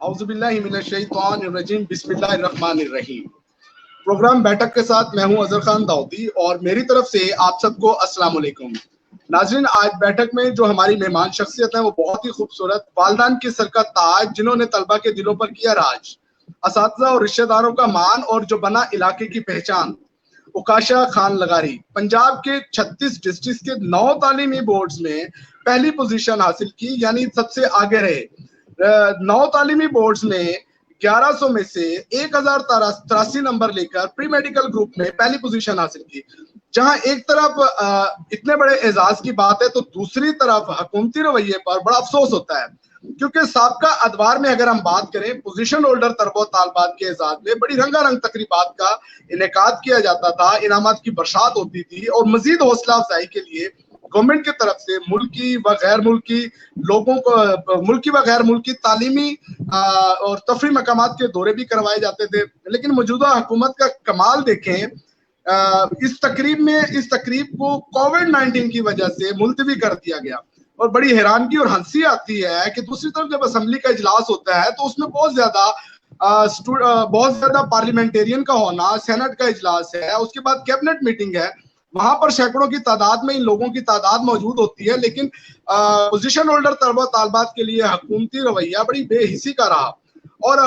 औज़ुबिल्लाहि मिनश्शैतानिर्रजीम बिस्मिल्लाहिर्रहमानिर्रहीम। प्रोग्राम बैठक के साथ मैं हूं अजहर खान दाऊदी और मेरी तरफ से आप सबको अस्सलाम वालेकुम। नाज़रीन, आज बैठक में जो हमारी मेहमान शख्सियत है वो बहुत ही खूबसूरत वालदान की सर का ताज, जिन्होंने तलबा के दिलों पर किया राज, असातिज़ा और रिश्तेदारों का मान और जो बना इलाके की पहचान। उकाशा खान लगारी पंजाब के 36 डिस्ट्रिक्ट के 9 तालीमी बोर्ड्स में पहली पोजीशन हासिल की, यानी सबसे आगे रहे। 9 तालीमी बोर्ड्स में 1100 में से 1083 नंबर लेकर प्री मेडिकल ग्रुप में पहली पोजीशन हासिल की। जहां एक तरफ इतने बड़े एजाज की बात है तो दूसरी तरफ हुकूमती रवैये पर बड़ा अफसोस होता है, क्योंकि साबका अदवार में अगर हम बात करें पोजीशन होल्डर तलबा तालबात के एजाज में बड़ी रंगारंग तकरीबात का इनेकाद किया जाता था, इनामात की बरसात होती थी और मजीद हौसला अफजाई के लिए गवर्नमेंट की तरफ से मुल्की व गैर मुल्की लोगों को मुल्की व गैर मुल्की तालीमी और तफरी मकामात के दौरे भी करवाए जाते थे। लेकिन मौजूदा हुकूमत का कमाल देखें, इस तकरीब को कोविड-19 की वजह से मुलतवी कर दिया गया और बड़ी हैरानगी और हंसी आती है कि दूसरी तरफ जब असेंबली का इजलास होता है तो उसमें बहुत ज्यादा पार्लियामेंटेरियन का होना, सेनेट का इजलास है, उसके बाद कैबिनेट मीटिंग है, वहां पर सैकड़ों की तादाद में इन लोगों की तादाद मौजूद होती है। लेकिन पोजीशन होल्डर तलबा तालबात के लिए हुकूमती रवैया बड़ी बेहिसी का रहा और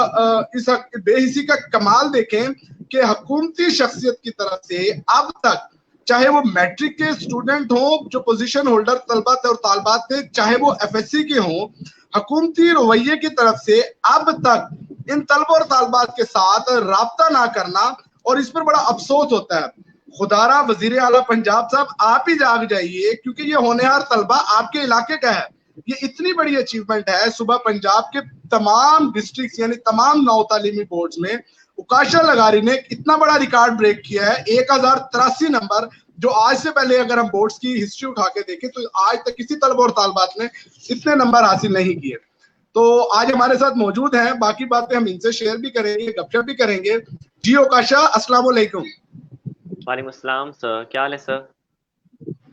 इस बेहिसी का कमाल देखें कि हुकूमती शख्सियत की तरफ से अब तक, चाहे वो मैट्रिक के स्टूडेंट हो जो पोजीशन होल्डर तलबा और तालबात थे, चाहे वो एफएससी के हों, हुकूमती रवैये की तरफ से अब तक इन तलबा और तालबात के साथ राब्ता ना करना, और इस पर बड़ा अफसोस होता है। खुदारा वजीर आला पंजाब साहब, आप ही जाग जाइए, क्योंकि ये होनहार तलबा आपके इलाके का है। ये इतनी बड़ी अचीवमेंट है। सुबह पंजाब के तमाम डिस्ट्रिक्ट यानी तमाम 9 तालीमी बोर्ड्स में उकाशा लगारी ने इतना बड़ा रिकॉर्ड ब्रेक किया है, 1083 नंबर, जो आज से पहले अगर हम बोर्ड्स की हिस्ट्री उठा के देखें तो आज तक किसी तलबा और तालबात ने इतने नंबर हासिल नहीं किए। तो आज हमारे साथ मौजूद हैं, बाकी बातें हम इनसे शेयर भी करेंगे, गपशप भी करेंगे। जी उकाशा, अस्सलाम वालेकुम। वालेकुम अस्सलाम सर, क्या हाल है सर?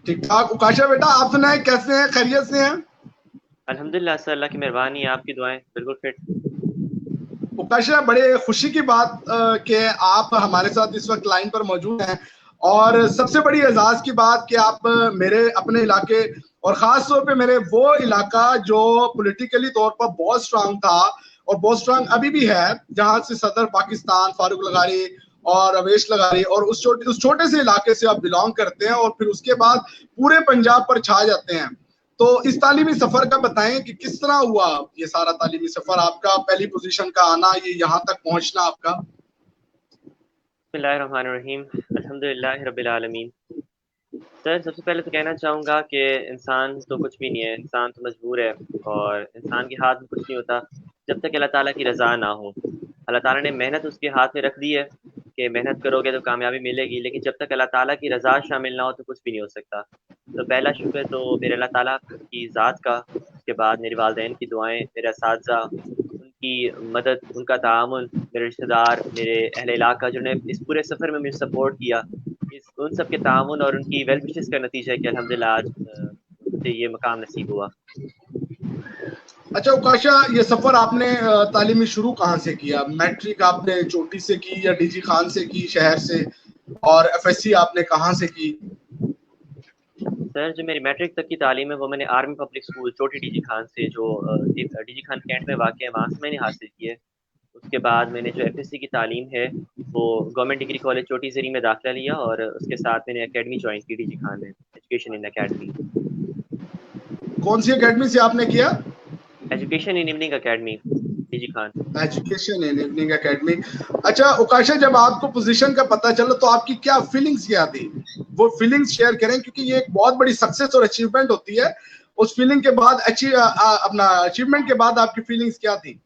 ठीक ठाक। उकाशा बेटा, आप सुनाए, कैसे हैं, खैरियत से हैं? अल्हम्दुलिल्लाह सर, अल्लाह की मेहरबानी है, आपकी दुआएं, बिल्कुल फिट। उकाशा, बड़े खुशी की बात कि आप हमारे साथ इस वक्त लाइन पर मौजूद हैं, और सबसे बड़ी एजाज की बात कि आप मेरे अपने इलाके और खास तौर पे मेरे वो इलाका जो पॉलिटिकली तौर पर बहुत स्ट्रांग था और बहुत स्ट्रांग अभी भी है, जहां से सदर पाकिस्तान फारूक लगारी और अवेश लगारी और उस छोटे से इलाके से आप बिलोंग करते हैं, और फिर उसके बाद पूरे पंजाब पर छा जाते हैं। तो इस तालीमी सफर का बताएं कि किस तरह हुआ ये सारा तालीमी सफर आपका, पहली पोजीशन का आना, ये यहाँ तक पहुंचना आपका। बिस्मिल्लाहिर्रहमानिर्रहीम, अल्हम्दुलिल्लाहि रब्बिल आलमीन। सर, सबसे पहले तो कहना चाहूँगा कि इंसान तो कुछ भी नहीं है, इंसान तो मजबूर है और इंसान के हाथ में कुछ नहीं होता जब तक अल्लाह ताला की रज़ा ना हो। अल्लाह ताला ने मेहनत उसके हाथ में रख दी है कि मेहनत करोगे तो कामयाबी मिलेगी, लेकिन जब तक अल्लाह ताला की रज़ा शामिल ना हो तो कुछ भी नहीं हो सकता। तो पहला शुक्र तो मेरे अल्लाह ताला की ज़ात का, उसके बाद मेरे वालिदैन की दुआएँ, मेरे असातिज़ा, उनकी मदद, उनका तामुन, मेरे रिश्तेदार, मेरे अहले इलाका जिन्होंने इस पूरे सफ़र में मुझे सपोर्ट किया, उन सब के तामुन और उनकी वेल विशेस का नतीजा है कि अल्हम्दुलिल्लाह आज मुझे ये मकाम नसीब हुआ। अच्छा उकाशा, ये सफर आपने तालीमी शुरू कहाँ से किया? मैट्रिक आपने चोटी से की या डीजी खान से की शहर से, और एफएससी आपने कहाँ से की? सर, जो मेरी मैट्रिक तक की तालीम है वो मैंने आर्मी पब्लिक स्कूल चोटी डीजी खान से, जो डीजी खान कैंट में वाक़ है, वहाँ से मैंने हासिल की है। उसके बाद मैंने जो एफएससी की तालीम है वो गवर्नमेंट डिग्री कॉलेज चोटी ज़री में दाखिला लिया और उसके साथ मैंने एकेडमी ज्वाइन की डीजी खान में, एजुकेशन इन अकेडमी। कौन सी एकेडमी से आपने किया? Education in evening academy, DG Khan. Education in evening academy. अच्छा उकाशा, जब आपको पोजीशन का पता चला तो आपकी क्या फीलिंग्स क्या थी? वो फीलिंग्स शेयर करें, क्योंकि ये एक बहुत बड़ी सक्सेस और अचीवमेंट होती है। उस फीलिंग के बाद अपना अचीवमेंट के बाद आपकी फीलिंग्स क्या थी?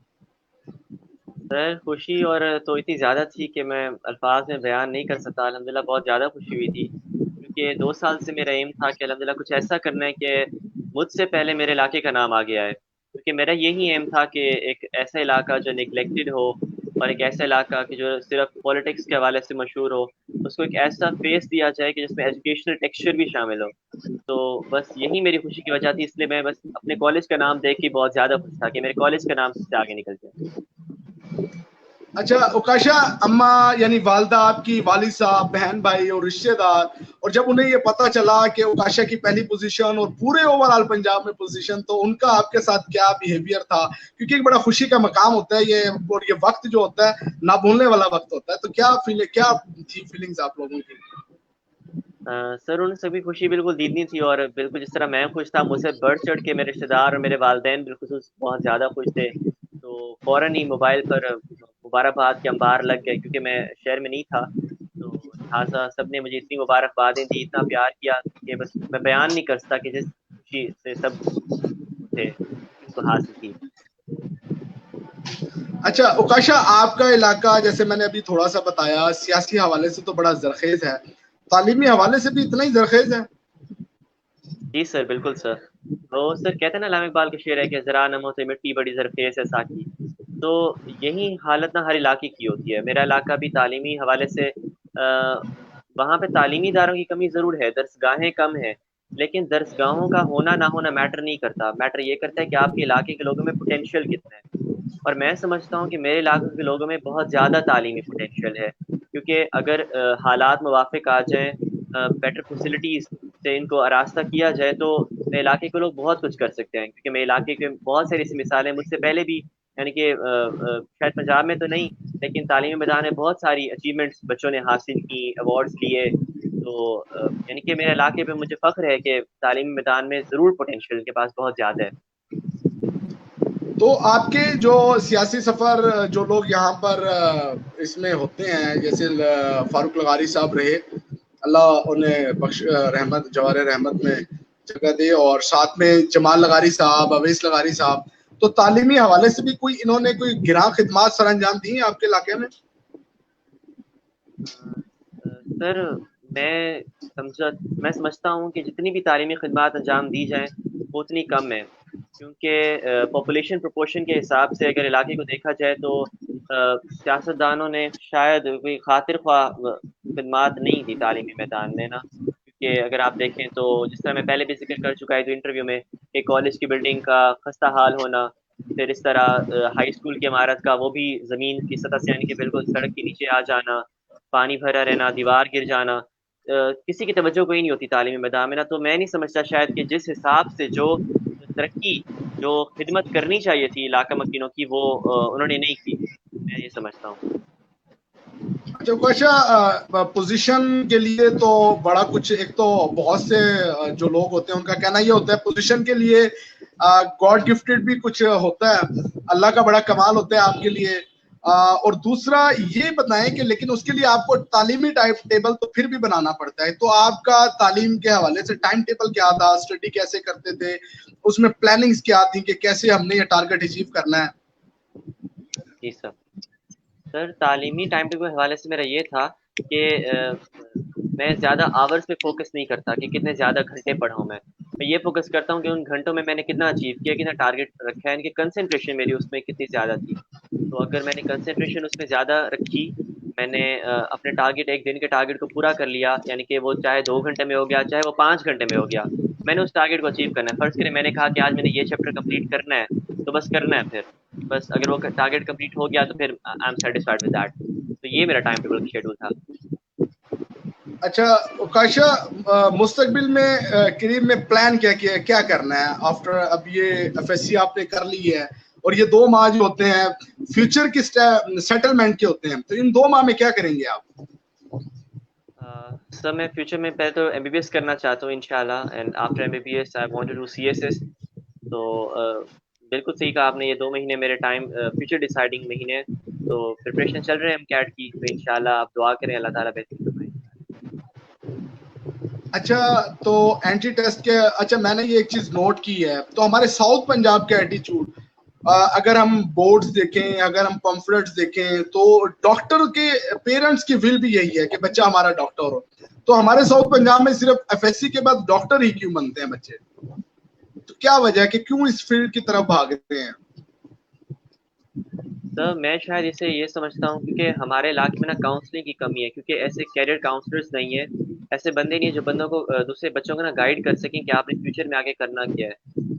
सर, खुशी और तो इतनी ज़्यादा थी कि मैं अल्फाज में बयान नहीं कर सकता। अल्हम्दुलिल्लाह बहुत ज़्यादा खुशी हुई थी, क्योंकि 2 साल से मेरा एम था कि अल्हम्दुलिल्लाह कुछ ऐसा करना है कि मुझसे पहले मेरे इलाके का नाम आगे आए। क्योंकि मेरा यही एम था कि एक ऐसा इलाका जो नेग्लेक्टेड हो, और एक ऐसा इलाका कि जो सिर्फ पॉलिटिक्स के हवाले से मशहूर हो, उसको एक ऐसा फेस दिया जाए कि जिसमें एजुकेशनल टेक्सचर भी शामिल हो। तो बस यही मेरी खुशी की वजह थी, इसलिए मैं बस अपने कॉलेज का नाम देख के बहुत ज़्यादा खुश था कि मेरे कॉलेज का नाम सबसे आगे निकल जाए। अच्छा उकाशा, अम्मा यानी वालदा आपकी, वालिद साहब, बहन भाई और रिश्तेदार, और जब उन्हें ये पता चला कि उकाशा की पहली पोजीशन और पूरे ओवरऑल पंजाब में पोजीशन, तो उनका आपके साथ क्या बिहेवियर था? क्योंकि एक बड़ा खुशी का मकाम होता है ये, और ये वक्त जो होता है ना भूलने वाला वक्त होता है। तो क्या थी फीलिंग्स आप लोगों की? सर उन्हें सभी खुशी बिल्कुल दीदनी थी, और बिल्कुल जिस तरह मैं खुश था, मुझसे बढ़ चढ़ के मेरे रिश्तेदार और मेरे वालिदैन बिलखुसूस बहुत ज़्यादा खुश थे। तो फ़ौरन ही मोबाइल पर मुबारकबाद के अंबार लग गए, क्योंकि मैं शहर में नहीं था। तो लिहाजा सबने मुझे इतनी मुबारकबादें दी, इतना प्यार किया कि बस मैं बयान नहीं कर सकता कि जिस खुशी से सब थे उनको हासिल की। अच्छा उकाशा, आपका इलाका जैसे मैंने अभी थोड़ा सा बताया, सियासी हवाले से तो बड़ा जरखेज है, तालीमी हवाले से भी इतना ही जरखेज है? जी सर, बिल्कुल सर। वो सर कहते हैं ना, अल्लामा इकबाल का शेर है कि ज़रा नम हो तो मिट्टी बड़ी ज़रख़ेज़ है साकी। तो यही हालत ना हर इलाके की होती है। मेरा इलाका भी तालीमी हवाले से वहाँ पे तालीमी इदारों की कमी ज़रूर है, दरसगाहें कम हैं, लेकिन दरसगाहों का होना ना होना मैटर नहीं करता। मैटर ये करता है कि आपके इलाके के लोगों में पोटेंशियल कितना है। और मैं समझता हूँ कि मेरे इलाके के लोगों में बहुत ज़्यादा तालीमी पोटेंशियल है, क्योंकि अगर हालात मुवाफ़िक आ जाएँ, बेटर फैसिलिटीज़ से इनको आरास्ता किया जाए, तो मेरे इलाके के लोग बहुत कुछ कर सकते हैं। क्योंकि मेरे इलाके के बहुत सारी ऐसी मिसालें मुझसे पहले भी, यानी कि शायद पंजाब में तो नहीं, लेकिन तालीमी मैदान में बहुत सारी अचीवमेंट्स बच्चों ने हासिल की, अवार्ड्स लिए। तो यानी कि मेरे इलाके पे मुझे फ़ख्र है कि तालीमी मैदान में ज़रूर पोटेंशियल इनके पास बहुत ज़्यादा है। तो आपके जो सियासी सफर, जो लोग यहाँ पर इसमें होते हैं, जैसे फारूक लगारी साहब रहे, अल्लाह उन्हें बख्श रहमत जवार रहमत में जगह दे, और साथ में जमाल लगारी साहब, अवैस लगारी साहब, तो तालीमी हवाले से भी कोई इन्होंने कोई गिरा खिदमात सर अंजाम दी हैं आपके इलाके में? सर मैं मैं समझता हूँ कि जितनी भी तालीमी खिदमात अंजाम दी जाएँ, वो उतनी कम है। क्योंकि पॉपुलेशन प्रोपोर्शन के हिसाब से अगर इलाके को देखा जाए, तो सियासतदानों ने शायद कोई खातिर ख्वाह खिदमात नहीं दी तालीमी मैदान में ना। क्योंकि अगर आप देखें, तो जिस तरह मैं पहले भी ज़िक्र कर चुका है तो इंटरव्यू में, कि कॉलेज की बिल्डिंग का खस्ता हाल होना, फिर इस तरह हाई स्कूल की इमारत का वो भी ज़मीन की सतह से, यानी कि बिल्कुल सड़क के नीचे आ जाना, पानी भरा रहना, दीवार गिर जाना, किसी की तवज्जो कोई नहीं होती तालीमी मैदान में ना। तो मैं नहीं समझता शायद कि जिस हिसाब से जो तरक्की, जो खिदमत करनी चाहिए थी इलाका मकीनों की, वो उन्होंने नहीं की। मैं ये समझता हूँ। अच्छा उकाशा, पोजीशन के लिए तो बड़ा कुछ, एक तो बहुत से जो लोग होते हैं उनका कहना ये होता है पोजीशन के लिए गॉड गिफ्टेड भी कुछ होता है, अल्लाह का बड़ा कमाल होता है आपके लिए। और दूसरा ये बताएं कि लेकिन उसके लिए आपको तालीमी टाइप टेबल तो फिर भी बनाना पड़ता है, तो आपका तालीम के हवाले से टाइम टेबल क्या था, स्टडी कैसे करते थे, उसमें प्लानिंग्स क्या थी कि कैसे हमने ये टारगेट अचीव करना है? जी सर। सर तालीमी टाइम टेबल के हवाले से मेरा ये था कि मैं ज़्यादा आवर्स पे फोकस नहीं करता कि कितने ज़्यादा घंटे पढ़ा हूँ मैं ये फोकस करता हूँ कि उन घंटों में मैंने कितना अचीव किया, कितना टारगेट रखा है, इनकी कंसंट्रेशन मेरी उसमें कितनी ज़्यादा थी। तो अगर मैंने कंसंट्रेशन उसमें ज़्यादा रखी, मैंने अपने टारगेट, एक दिन के टारगेट को पूरा कर लिया, यानी कि वो चाहे 2 घंटे में हो गया, चाहे वो 5 घंटे में हो गया, मैंने उस टारगेट को अचीव करना है। फ़र्ज़ करें मैंने कहा कि आज मैंने ये चैप्टर कंप्लीट करना है, तो बस करना है फिर। बस अगर वो टारगेट कंप्लीट हो गया, तो फिर I am satisfied with that. तो ये मेरा टाइम टेबल शेड्यूल था। अच्छा उकाशा, मुस्तकबिल में करीब में प्लान क्या किया, क्या करना है आफ्टर, अब ये एफएससी आपने कर ली है, और ये 2 माह जो होते हैं फ्यूचर की सेटलमेंट के होते हैं, तो इन 2 माह में क्या करेंगे आप? सर मैं फ्यूचर में पहले तो एमबीबीएस करना चाहता हूँ इंशाल्लाह, and after MBBS I want to do CSS. तो बिल्कुल सही कहा आपने, ये 2 महीने मेरे टाइम फ्यूचर डिसाइडिंग महीने हैं। तो प्रिपरेशन चल रहे हैं कैट की, तो इंशाल्लाह आप दुआ करें, अल्लाह ताला बेहतरीन फरमाए। अच्छा तो एंटी टेस्ट के, अच्छा मैंने ये एक चीज नोट की है, तो हमारे साउथ पंजाब के एटीट्यूड, अगर हम बोर्ड्स देखें, अगर हम पम्फलेट्स देखें, तो डॉक्टर के पेरेंट्स की विल भी यही है कि बच्चा हमारा डॉक्टर हो। तो हमारे साउथ पंजाब में सिर्फ एफएससी के बाद डॉक्टर ही क्यों बनते हैं बच्चे? तो क्या वजह है कि क्यों इस फील्ड की तरफ भागते हैं? तो मैं शायद इसे ये समझता हूँ क्योंकि हमारे इलाके में ना काउंसलिंग की कमी है, क्योंकि ऐसे कैरियर काउंसलर्स नहीं है, ऐसे बंदे नहीं है जो बंदों को दूसरे बच्चों को ना गाइड कर सकें कि आपने फ्यूचर में आगे करना क्या है।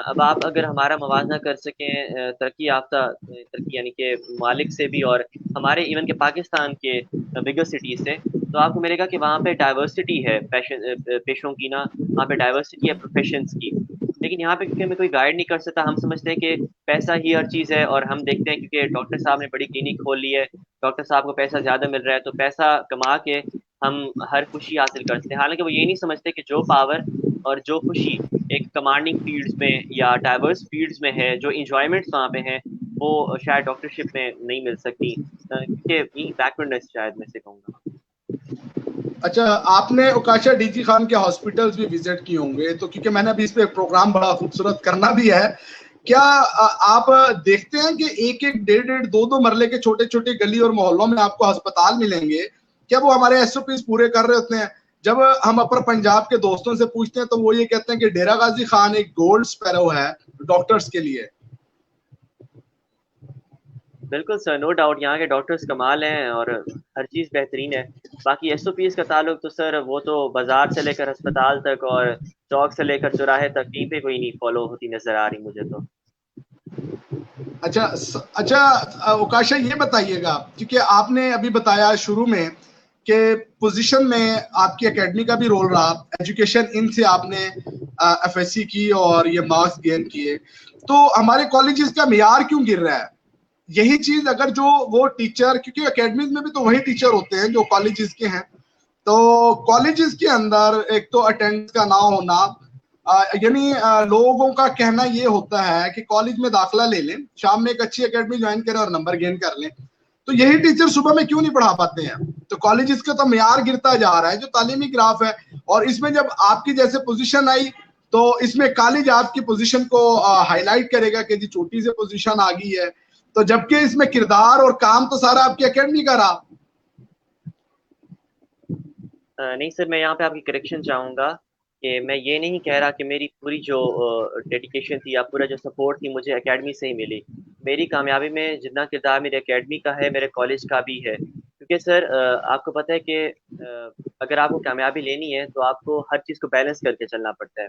अब आप अगर हमारा मवाजना कर सकें तरक्की याफ्ता तरक्की यानी कि मालिक से भी, और हमारे इवन के पाकिस्तान के बिगर सिटीज से, तो आपको मिलेगा कि वहाँ पे डाइवर्सिटी है पेशों की ना, वहाँ पे डाइवर्सिटी है प्रोफेशंस की। लेकिन यहाँ पे क्योंकि हमें कोई गाइड नहीं कर सकता, हम समझते हैं कि पैसा ही हर चीज़ है, और हम देखते हैं क्योंकि डॉक्टर साहब ने बड़ी क्लिनिक खोल ली है, डॉक्टर साहब को पैसा ज़्यादा मिल रहा है, तो पैसा कमा के हम हर खुशी हासिल कर सकते हैं। हालांकि वो ये नहीं समझते कि जो पावर और जो खुशी एक कमांडिंग फील्ड्स में या डाइवर्स फील्ड्स में है, जो इंजॉयमेंट्स वहाँ पे हैं, वो शायद डॉक्टरशिप में नहीं मिल सकती, क्योंकि यही बैकवर्डनेस शायद मैं से कहूँगा। अच्छा, आपने उकाशा डीजी खान के हॉस्पिटल्स भी विजिट किए होंगे, तो क्योंकि मैंने अभी इस पे प्रोग्राम बड़ा खूबसूरत करना भी है, क्या आप देखते हैं कि एक एक डेढ़ डेढ़ दो दो मरले के छोटे छोटे गली और मोहल्लों में आपको अस्पताल मिलेंगे? क्या वो हमारे एसओपीज पूरे कर रहे होते हैं? जब हम अपर पंजाब के दोस्तों से पूछते हैं तो वो ये कहते हैं कि डेरा गाजी खान एक गोल्ड स्पैरो है डॉक्टर्स के लिए। बिल्कुल सर, नो डाउट यहाँ के डॉक्टर्स कमाल हैं और हर चीज़ बेहतरीन है। बाकी एसओपीज़ का ताल्लुक तो सर वो तो बाजार से लेकर अस्पताल तक और चौक से लेकर चौराहे तक कहीं पे कोई नहीं फॉलो होती नजर आ रही मुझे तो। अच्छा अच्छा, उकाशा ये बताइएगा, क्योंकि आपने अभी बताया शुरू में कि पोजीशन में आपकी एकेडमी का भी रोल रहा, एजुकेशन इन से आपने एफएससी की और ये मार्क्स गेन किए, तो हमारे कॉलेजेस का मियार क्यों गिर रहा है? यही चीज अगर जो वो टीचर, क्योंकि एकेडमीज में भी तो वही टीचर होते हैं जो कॉलेजेस के हैं, तो कॉलेजेस के अंदर एक तो अटेंडेंस का ना होना, यानी लोगों का कहना ये होता है कि कॉलेज में दाखला ले लें, शाम में एक अच्छी एकेडमी ज्वाइन करें और नंबर गेन कर लें, तो यही टीचर सुबह में क्यों नहीं पढ़ा पाते हैं? तो कॉलेजेस का तो मियार गिरता जा रहा है, जो तालीमी ग्राफ है। और इसमें जब आपकी जैसे पोजीशन आई, तो इसमें कॉलेज आपकी पोजीशन को हाईलाइट करेगा कि जी छोटी से पोजीशन आ गई है, तो जबकि इसमें किरदार और काम तो सारा आपकी एकेडमी का रहा। नहीं सर, मैं यहाँ पे आपकी करेक्शन चाहूँगा कि मैं ये नहीं कह रहा कि मेरी पूरी जो डेडिकेशन थी या पूरा जो सपोर्ट थी मुझे एकेडमी से ही मिली। मेरी कामयाबी में जितना किरदार मेरे एकेडमी का है, मेरे कॉलेज का भी है, क्योंकि सर आपको पता है कि अगर आपको कामयाबी लेनी है तो आपको हर चीज़ को बैलेंस करके चलना पड़ता है।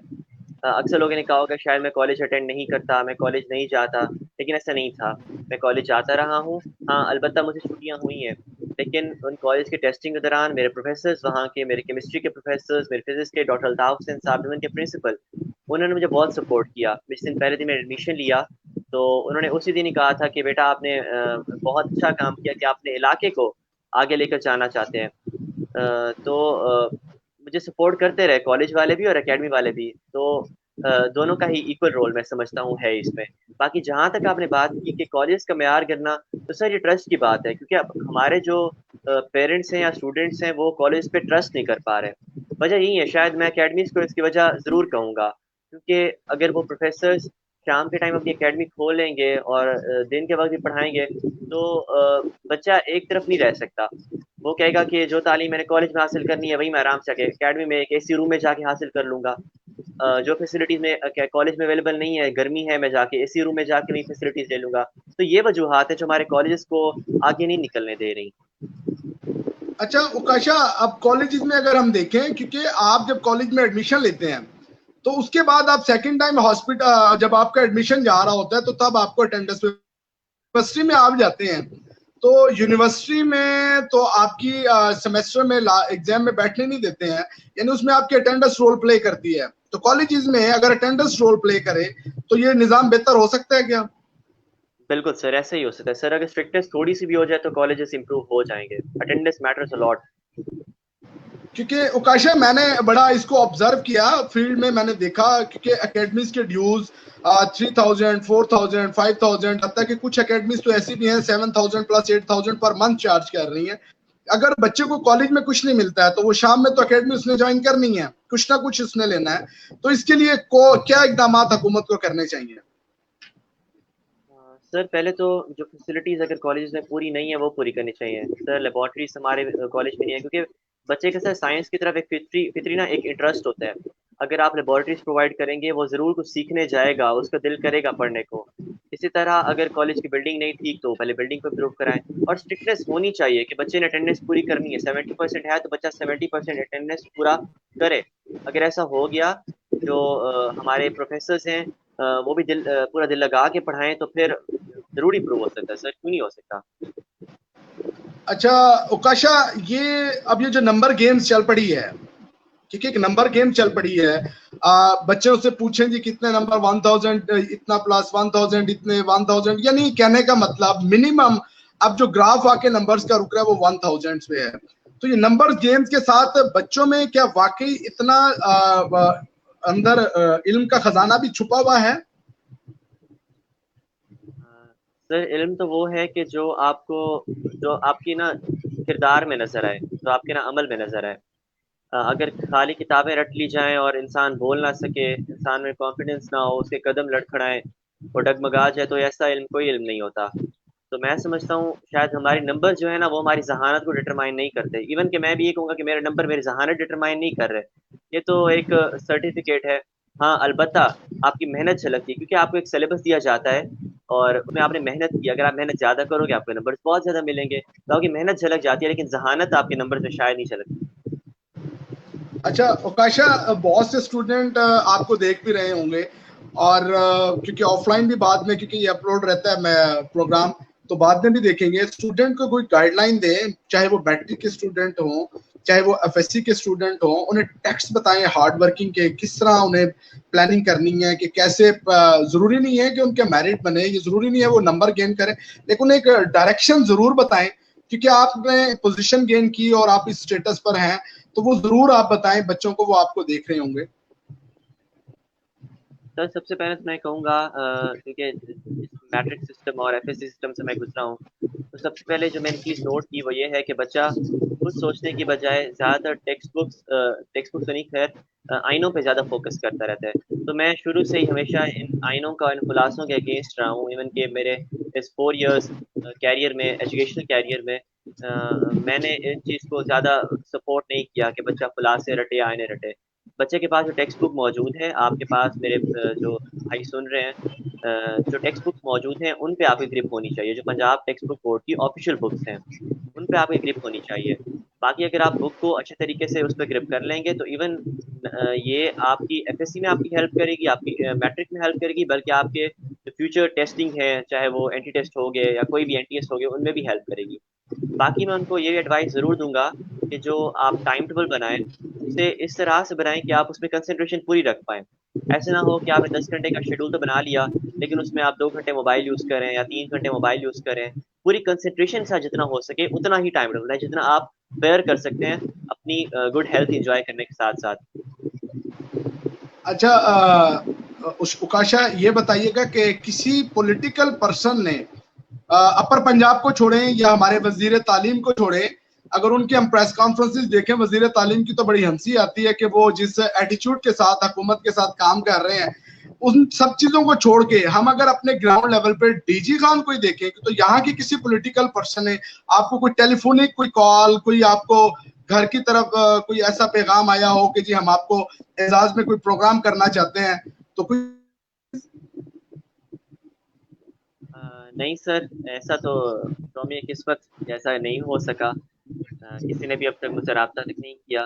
अक्सर लोगों ने कहा होगा शायद मैं कॉलेज अटेंड नहीं करता, मैं कॉलेज नहीं जाता, लेकिन ऐसा नहीं था। मैं कॉलेज जाता रहा हूँ। हाँ, अलबत्ता मुझे छुट्टियाँ हुई हैं, लेकिन उन कॉलेज के टेस्टिंग के दौरान मेरे प्रोफेसर्स, वहाँ के मेरे केमिस्ट्री के प्रोफेसर्स, मेरे फिजिक्स के डॉक्टर अल्ताफ हुसैन साहब, उनके प्रिंसिपल, उन्होंने मुझे बहुत सपोर्ट किया। जिस दिन पहले दिन मैंने एडमिशन लिया, तो उन्होंने उसी दिन ही कहा था कि बेटा आपने बहुत अच्छा काम किया कि आपने इलाके को आगे लेकर जाना चाहते हैं। तो मुझे सपोर्ट करते रहे कॉलेज वाले भी और एकेडमी वाले भी, तो दोनों का ही इक्वल रोल मैं समझता हूँ है इसमें। बाकी जहाँ तक आपने बात की कि कॉलेज का मेयार गिरना, तो सर ये ट्रस्ट की बात है, क्योंकि अब हमारे जो पेरेंट्स हैं या स्टूडेंट्स हैं वो कॉलेज पे ट्रस्ट नहीं कर पा रहे। वजह यही है, शायद मैं एकेडमीज को इसकी वजह ज़रूर कहूँगा, क्योंकि अगर वो प्रोफेसर्स शाम के टाइम अपनी एकेडमी खोलेंगे और दिन के वक्त भी पढ़ाएंगे, तो बच्चा एक तरफ नहीं रह सकता। वो कहेगा कि जो तालीम मैंने कॉलेज में हासिल करनी है वही मैं आराम से आके एकेडमी में एक एसी रूम में जाके हासिल कर लूंगा। जो फैसिलिटीज में कॉलेज में अवेलेबल नहीं है, गर्मी है, मैं जाके एसी रूम में जाके वही फैसिलिटीज ले लूंगा। तो ये वजूहत है जो हमारे कॉलेजेस को आगे नहीं निकलने दे रही। अच्छा उकाशा, अब कॉलेजेस में अगर हम देखें, क्योंकि आप जब कॉलेज में एडमिशन लेते हैं तो उसके बाद आप सेकंड टाइम हॉस्पिटल, जब आपका एडमिशन जा रहा होता है, तो तब आपको अटेंडेंस में यूनिवर्सिटी में आप जाते हैं, तो यूनिवर्सिटी में तो आपकी सेमेस्टर में एग्जाम में बैठने नहीं देते हैं, यानी उसमें आपकी अटेंडेंस रोल प्ले करती है। तो कॉलेजेस में अगर अटेंडेंस रोल प्ले करे तो ये निजाम बेहतर हो सकता है क्या? बिल्कुल सर, ऐसे ही हो सकता है सर, अगर स्ट्रिक्टनेस थोड़ी सी भी हो जाए तो कॉलेजेस इंप्रूव हो जाएंगे। Attendance matters a lot. क्योंकि उकाशा मैंने बड़ा इसको ऑब्जर्व किया फील्ड में, मैंने देखा क्योंकि एकेडमीज के ड्यूज 3000, 4000, 5000, हत्ता कि कुछ एकेडमीज तो ऐसी भी हैं 7000 प्लस 8000 पर मंथ चार्ज कर रही हैं। अगर बच्चे को कॉलेज में कुछ नहीं मिलता है तो वो शाम में तो एकेडमी उसने ज्वाइन करनी है, कुछ ना कुछ उसने लेना है, तो इसके लिए क्या इकदाम हुकूमत को करने चाहिए? सर पहले तो जो फैसिलिटीज़ अगर कॉलेज में पूरी नहीं है वो पूरी करनी चाहिए सर। लेबॉर्ट्रीज हमारे कॉलेज में नहीं है, क्योंकि बच्चे के साथ साइंस की तरफ एक फितरी फितरी ना एक इंटरेस्ट होता है। अगर आप लेबॉर्ट्रीज प्रोवाइड करेंगे वो ज़रूर कुछ सीखने जाएगा, उसका दिल करेगा पढ़ने को। इसी तरह अगर कॉलेज की बिल्डिंग नहीं ठीक तो पहले बिल्डिंग को इम्प्रूव कराएँ और स्ट्रिक्टनेस होनी चाहिए कि बच्चे ने अटेंडेंस पूरी करनी है, 70% है तो बच्चा 70% अटेंडेंस पूरा करे। अगर ऐसा हो गया, जो हमारे प्रोफ़ेसर्स हैं वो भी पूरा दिल लगा के पढ़ाएँ तो फिर ज़रूर इम्प्रूव हो सकता है सर, क्यों नहीं हो सकता? अच्छा उकाशा, ये अब ये जो नंबर गेम्स चल पड़ी है, क्योंकि एक नंबर गेम चल पड़ी है, बच्चे उससे पूछें जी कितने नंबर 1000 इतना प्लस 1000 इतने 1000, यानी कहने का मतलब मिनिमम अब जो ग्राफ आके नंबर्स का रुक रहा है वो 1000 पे है। तो ये नंबर गेम्स के साथ बच्चों में क्या वाकई इतना अंदर इल्म का खजाना भी छुपा हुआ है? सर इल्म तो वो है कि जो आपकी ना किरदार में नज़र आए, जो आपके ना अमल में नज़र आए। अगर खाली किताबें रट ली जाएँ और इंसान बोल ना सके, इंसान में कॉन्फिडेंस ना हो, उसके कदम लड़खड़ाएँ और डगमगा जाए तो ऐसा इल्म कोई इल्म नहीं होता। तो मैं समझता हूँ शायद हमारे नंबर जो है ना वो हमारी ज़हानत को डिटरमाइन नहीं करते। इवन कि मैं भी ये कहूँगा कि मेरे नंबर मेरी ज़हानत डिटरमाइन नहीं कर रहे। ये तो एक सर्टिफ़िकेट है। हाँ, अलबत्ता आपकी मेहनत झलकती है क्योंकि आपको एक सिलेबस दिया जाता है और उसमें आपने मेहनत की। अगर आप मेहनत ज़्यादा करोगे आपको नंबर्स बहुत ज़्यादा मिलेंगे। तो आपकी मेहनत झलक जाती है लेकिन ज़हानत आपके नंबर्स में शायद नहीं झलकती। अच्छा उकाशा, बहुत से स्टूडेंट आपको देख भी रहे होंगे, और क्योंकि ऑफलाइन भी बाद में, क्योंकि ये अपलोड रहता है मैं प्रोग्राम, तो बाद में भी देखेंगे, स्टूडेंट को कोई गाइडलाइन दें, चाहे वो मैट्रिक के स्टूडेंट हों, चाहे वो एफएससी के स्टूडेंट हों, उन्हें टेक्स्ट बताएं हार्ड वर्किंग के, किस तरह उन्हें प्लानिंग करनी है, कि कैसे जरूरी नहीं है कि उनके मेरिट बने, ये जरूरी नहीं है वो नंबर गेन करें, लेकिन उन्हें एक डायरेक्शन जरूर बताएं, क्योंकि आपने पोजीशन गेन की और आप इस स्टेटस पर हैं, तो वो जरूर आप बताएं बच्चों को, वो आपको देख रहे होंगे। सर सबसे पहले तो मैं कहूँगा क्योंकि इस मैट्रिक सिस्टम और एफएससी सिस्टम से मैं गुजरा हूँ, तो सबसे पहले जो मैंने चीज़ नोट की वो ये है कि बच्चा खुद सोचने की बजाय ज़्यादातर टेक्स्ट बुक्स तो नहीं खैर, आइनों पे ज़्यादा फोकस करता रहता है। तो मैं शुरू से ही हमेशा इन आइनों का, इन खुलासों के अगेंस्ट रहा हूँ। इवन कि मेरे इस 4 इयर्स कैरियर में, एजुकेशनल कैरियर में मैंने इन चीज़ को ज़्यादा सपोर्ट नहीं किया कि बच्चा खुलासे रटे या आइने रटे। बच्चे के पास जो टेक्स्ट बुक मौजूद है, आपके पास मेरे जो भाई सुन रहे हैं, जो टेक्स्ट बुक्स मौजूद हैं उन पे आपकी ग्रिप होनी चाहिए। जो पंजाब टेक्स्ट बुक बोर्ड की ऑफिशियल बुक्स हैं, उन पे आपकी ग्रिप होनी चाहिए। बाकी अगर आप बुक को अच्छे तरीके से उस पे ग्रिप कर लेंगे तो इवन ये आपकी एफएससी में आपकी हेल्प करेगी, आपकी मैट्रिक में हेल्प करेगी, बल्कि आपके जो फ्यूचर टेस्टिंग है, चाहे वो एंटी टेस्ट हो गए या कोई भी एनटीएस हो गए, उनमें भी हेल्प करेगी। बाकी मैं उनको ये एडवाइस ज़रूर दूँगा कि जो आप टाइम टेबल बनाएँ, उसे इस तरह से बनाएँ कि आप उसमें कंसंट्रेशन पूरी रख पाएँ। ऐसे ना हो कि आपने 10 घंटे का शेड्यूल तो बना लिया, लेकिन उसमें आप 2 घंटे मोबाइल यूज़ करें या 3 घंटे मोबाइल यूज़ करें। पूरी कंसंट्रेशन के साथ जितना हो सके उतना ही टाइम टेबल बनाएँ, जितना आप बेयर कर सकते हैं अपनी गुड हेल्थ एन्जॉय करने के साथ-साथ। अच्छा उस उकाशा, ये बताइएगा कि किसी पॉलिटिकल पर्सन ने अपर पंजाब को छोड़ें या हमारे वजीर तालीम को छोड़ें, अगर उनके हम प्रेस कॉन्फ्रेंसेस देखें वजीर तालीम की, तो बड़ी हंसी आती है कि वो जिस एटीट्यूड के साथ हुकूमत के साथ काम कर रहे हैं, उन सब चीजों को छोड़ के हम अगर अपने ग्राउंड लेवल पे डीजी खान को ही देखें, तो यहाँ के किसी पॉलिटिकल पर्सन ने आपको कोई टेलीफोनिक कोई कॉल, कोई आपको घर की तरफ कोई ऐसा पैगाम आया हो कि जी हम आपको एजाज में कोई प्रोग्राम करना चाहते हैं, तो कोई? नहीं सर, ऐसा तो कौमी किस्मत ऐसा नहीं हो सका। किसी ने भी अब तक मुझसे राब्ता तक नहीं किया।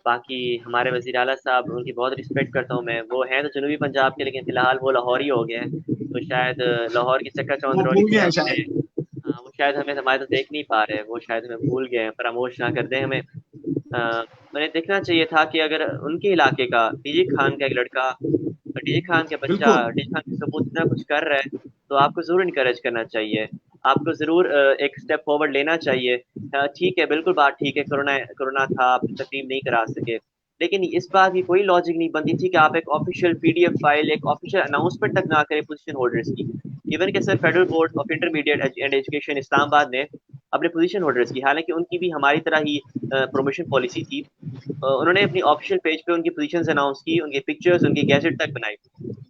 बाकी हमारे वज़ीर आला साहब, उनकी बहुत रिस्पेक्ट करता हूँ मैं। वो हैं तो जनूबी पंजाब के, लेकिन फ़िलहाल वो लाहौरी हो गए हैं। तो शायद लाहौर की चक्का-चौंध वो रोटी भूल गए में हैं उन्होंने, शायद। वो शायद हमें हमारे तो देख नहीं पा रहे हैं। वो शायद हमें भूल गए हैं, फरामोश ना कर दें हमें। उन्हें देखना चाहिए था कि अगर उनके इलाके का डीजे खान का एक लड़का, डीजे खान का बच्चा, बिल्कुल। डीजे खान के सबूत इतना कुछ कर रहा है, तो आपको ज़रूर इनकरेज करना चाहिए। आपको ज़रूर एक स्टेप फॉरवर्ड लेना चाहिए। ठीक है, बिल्कुल बात ठीक है, कोरोना कोरोना था, आप तकरीब नहीं करा सके। लेकिन इस बात की कोई लॉजिक नहीं बनती थी कि आप एक ऑफ़िशियल पीडीएफ फाइल, एक ऑफ़िशियल अनाउंसमेंट तक ना करें पोज़ीशन होल्डर्स की। इवन कि sir federal board of intermediate and education Islamabad ने अपने पोज़ीशन होल्डर्स की, हालाँकि उनकी भी हमारी तरह ही प्रमोशन पॉलिसी थी। उन्होंने अपनी ऑफिशियल पेज पे उनकी पोजीशंस अनाउंस की, उनकी पिक्चर्स, उनकी गैजेट तक बनाई।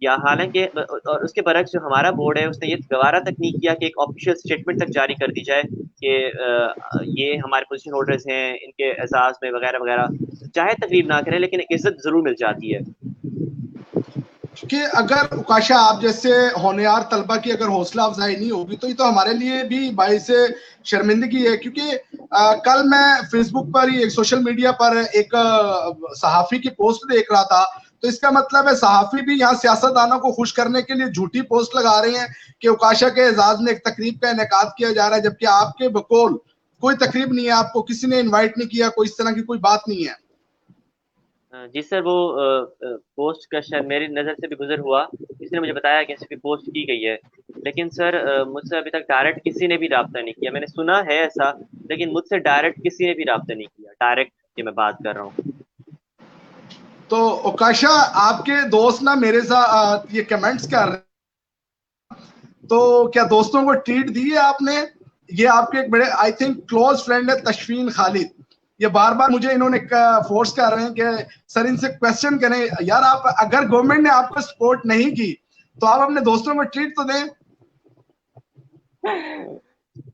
या हालाँकि और उसके बरक्स जो हमारा बोर्ड है, उसने ये गवारा तक नहीं किया कि एक ऑफिशियल स्टेटमेंट तक जारी कर दी जाए कि ये हमारे पोजीशन होल्डर्स हैं, इनके एज़ाज़ में वगैरह-वगैरह। चाहे तकरीब ना करें, लेकिन एक इज़्ज़त ज़रूर मिल जाती है। क्योंकि अगर उकाशा आप जैसे होनहार तलबा की अगर हौसला अफजाई नहीं होगी तो ये तो हमारे लिए भी बाइस शर्मिंदगी है। क्योंकि कल मैं फेसबुक पर ही एक सोशल मीडिया पर एक सहाफी की पोस्ट देख रहा था, तो इसका मतलब है सहाफी भी यहाँ सियासतदानों को खुश करने के लिए झूठी पोस्ट लगा रहे हैं कि उकाशा के एजाज में एक तकरीब का इनेकाद किया जा रहा है, जबकि आपके बकौल कोई तकरीब नहीं है, आपको किसी ने इन्वाइट नहीं किया, कोई इस तरह की कोई बात नहीं है। जी सर, वो पोस्ट का शायद मेरी नज़र से भी गुजर हुआ, किसी ने मुझे बताया कि ऐसी कोई पोस्ट की गई है, लेकिन सर मुझसे अभी तक डायरेक्ट किसी ने भी राब्ता नहीं किया। मैंने सुना है ऐसा, लेकिन मुझसे डायरेक्ट किसी ने भी राब्ता नहीं किया, डायरेक्ट की मैं बात कर रहा हूँ। तो उकाशा आपके दोस्त ना मेरे साथ ये कमेंट्स कर रहे हैं, तो क्या दोस्तों को ट्रीट दी है आपने? ये आपके एक बड़े आई थिंक क्लोज फ्रेंड है तशफीन खालिद, ये बार बार मुझे इन्होंने फोर्स कर रहे हैं कि सर इनसे क्वेश्चन करें। यार आप अगर गवर्नमेंट ने आपको सपोर्ट नहीं की तो आप अपने दोस्तों को ट्रीट तो दें।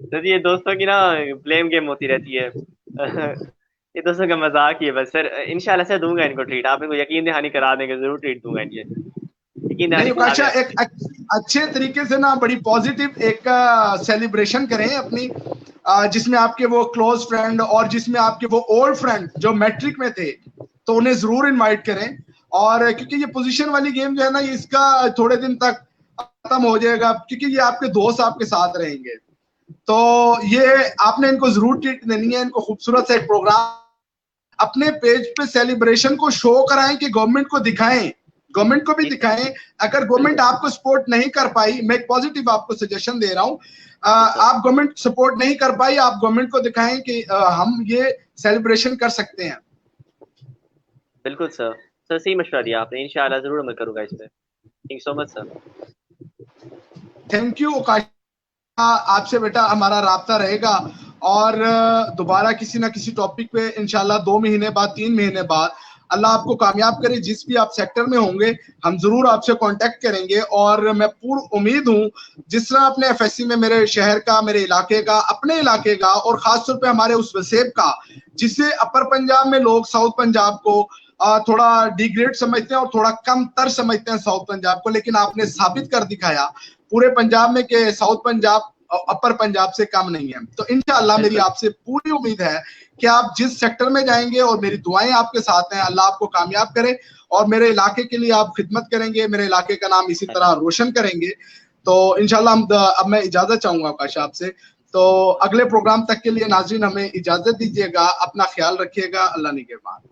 सर ये दोस्तों की ना ब्लेम गेम होती रहती है। ये दोस्तों का मजाक ही है बस सर। इंशाल्लाह से दूंगा इनको ट्रीट, आप इनको यकीन दहानी करा देंगे, जरूर ट्रीट दूंगा इनके, यकीन दहानी नहीं करा उकाशा, दें। एक अच्छे तरीके से ना बड़ी पॉजिटिव एक सेलिब्रेशन करें अपनी, जिसमें आपके वो क्लोज फ्रेंड और जिसमें आपके वो ओल्ड फ्रेंड जो मैट्रिक में थे, तो उन्हें जरूर इनवाइट करें। और क्योंकि ये पोजीशन वाली गेम जो है ना, इसका थोड़े दिन तक खत्म हो जाएगा, क्योंकि ये आपके दोस्त आपके साथ रहेंगे, तो ये आपने इनको जरूर ट्रीट देनी है। इनको खूबसूरत सा एक प्रोग्राम अपने पेज पे सेलिब्रेशन को शो कराएं कि गवर्नमेंट को दिखाएं, गवर्नमेंट को भी दिखाएं। अगर गवर्नमेंट आपको सपोर्ट नहीं कर पाई, मैं एक पॉजिटिव आपको सजेशन दे रहा हूं, आप गवर्नमेंट सपोर्ट नहीं कर पाई, आप गवर्नमेंट को दिखाएं कि हम ये सेलिब्रेशन कर सकते हैं। बिल्कुल सर, सर सही मशवरा दिया आपने, इंशाल्लाह जरूर अमल करूंगा इस पे। Thank you so much sir. Thank you Ukasha, आपसे बेटा हमारा राब्ता रहेगा और दोबारा किसी ना किसी टॉपिक पे इंशाल्लाह 2 महीने बाद 3 महीने बाद अल्लाह आपको कामयाब करे, जिस भी आप सेक्टर में होंगे हम जरूर आपसे कांटेक्ट करेंगे। और मैं पूर्ण उम्मीद हूं जिस तरह अपने एफएससी में मेरे शहर का, मेरे इलाके का, अपने इलाके का और खासतौर पे हमारे उस वसेब का, जिससे अपर पंजाब में लोग साउथ पंजाब को थोड़ा डिग्रेड समझते हैं और थोड़ा कम तर समझते हैं साउथ पंजाब को, लेकिन आपने साबित कर दिखाया पूरे पंजाब में कि साउथ पंजाब अपर पंजाब से कम नहीं है। तो इंशाअल्लाह मेरी आपसे पूरी उम्मीद है कि आप जिस सेक्टर में जाएंगे, और मेरी दुआएं आपके साथ हैं, अल्लाह आपको कामयाब करे और मेरे इलाके के लिए आप खिदमत करेंगे, मेरे इलाके का नाम इसी तरह रोशन करेंगे। तो इंशाअल्लाह हम अब मैं इजाजत चाहूंगा आकाशा आपसे, तो अगले प्रोग्राम तक के लिए नाज़रीन हमें इजाजत दीजिएगा, अपना ख्याल रखिएगा, अल्लाह निगहबान।